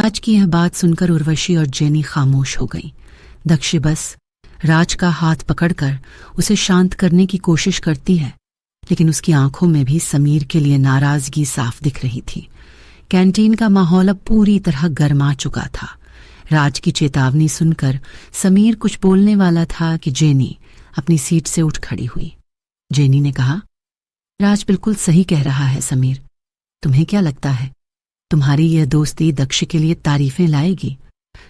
राज की यह बात सुनकर उर्वशी और जेनी खामोश हो गईं। दक्ष बस राज का हाथ पकड़कर उसे शांत करने की कोशिश करती है, लेकिन उसकी आंखों में भी समीर के लिए नाराजगी साफ दिख रही थी। कैंटीन का माहौल अब पूरी तरह गर्मा चुका था। राज की चेतावनी सुनकर समीर कुछ बोलने वाला था कि जेनी अपनी सीट से उठ खड़ी हुई। जेनी ने कहा, राज बिल्कुल सही कह रहा है समीर। तुम्हें क्या लगता है तुम्हारी यह दोस्ती दक्ष के लिए तारीफें लाएगी?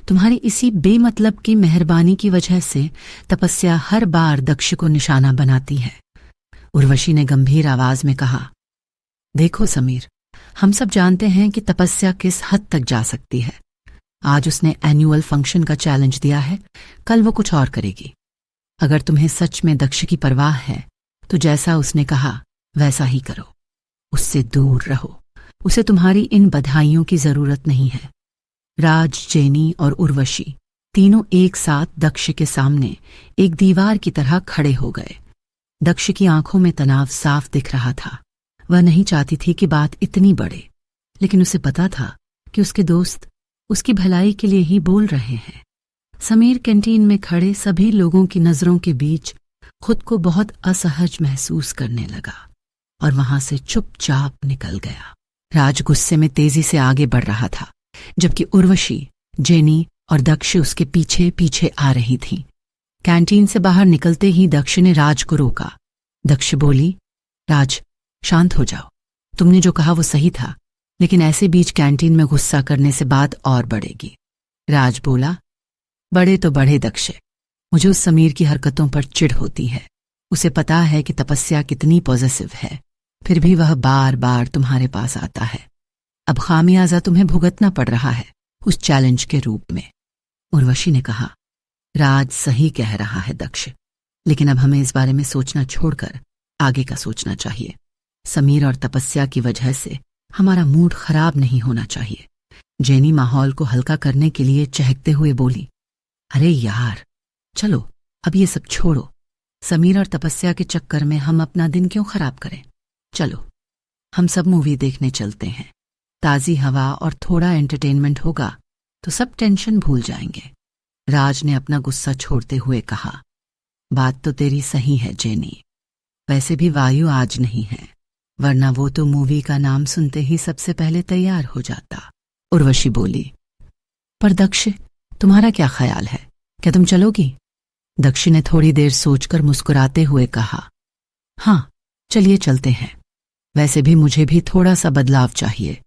तुम्हारी इसी बेमतलब की मेहरबानी की वजह से तपस्या हर बार दक्ष को निशाना बनाती है। उर्वशी ने गंभीर आवाज में कहा, देखो समीर, हम सब जानते हैं कि तपस्या किस हद तक जा सकती है। आज उसने एनुअल फंक्शन का चैलेंज दिया है, कल वो कुछ और करेगी। अगर तुम्हें सच में दक्ष की परवाह है तो जैसा उसने कहा वैसा ही करो। उससे दूर रहो। उसे तुम्हारी इन बधाइयों की जरूरत नहीं है। राज, जेनी और उर्वशी तीनों एक साथ दक्ष के सामने एक दीवार की तरह खड़े हो गए। दक्ष की आंखों में तनाव साफ दिख रहा था। वह नहीं चाहती थी कि बात इतनी बढ़े, लेकिन उसे पता था कि उसके दोस्त उसकी भलाई के लिए ही बोल रहे हैं। समीर कैंटीन में खड़े सभी लोगों की नजरों के बीच खुद को बहुत असहज महसूस करने लगा और वहां से चुपचाप निकल गया। राज गुस्से में तेजी से आगे बढ़ रहा था, जबकि उर्वशी, जेनी और दक्ष उसके पीछे पीछे आ रही थीं। कैंटीन से बाहर निकलते ही दक्ष ने राज को रोका। दक्ष बोली, राज, शांत हो जाओ। तुमने जो कहा वो सही था, लेकिन ऐसे बीच कैंटीन में गुस्सा करने से बात और बढ़ेगी। राज बोला, बड़े तो बड़े दक्ष, मुझे उस समीर की हरकतों पर चिढ़ होती है। उसे पता है कि तपस्या कितनी पॉजिटिव है, फिर भी वह बार बार तुम्हारे पास आता है। अब खामियाजा तुम्हें भुगतना पड़ रहा है उस चैलेंज के रूप में। उर्वशी ने कहा, राज सही कह रहा है दक्ष, लेकिन अब हमें इस बारे में सोचना छोड़कर आगे का सोचना चाहिए। समीर और तपस्या की वजह से हमारा मूड खराब नहीं होना चाहिए। जेनी माहौल को हल्का करने के लिए चहकते हुए बोली, अरे यार, चलो अब ये सब छोड़ो। समीर और तपस्या के चक्कर में हम अपना दिन क्यों खराब करें? चलो हम सब मूवी देखने चलते हैं। ताज़ी हवा और थोड़ा एंटरटेनमेंट होगा तो सब टेंशन भूल जाएंगे। राज ने अपना गुस्सा छोड़ते हुए कहा, बात तो तेरी सही है जेनी। वैसे भी वायु आज नहीं है, वरना वो तो मूवी का नाम सुनते ही सबसे पहले तैयार हो जाता। उर्वशी बोली, पर दक्ष, तुम्हारा क्या ख्याल है? क्या तुम चलोगी? दक्ष ने थोड़ी देर सोचकर मुस्कुराते हुए कहा, हाँ, चलिए चलते हैं। वैसे भी मुझे भी थोड़ा सा बदलाव चाहिए।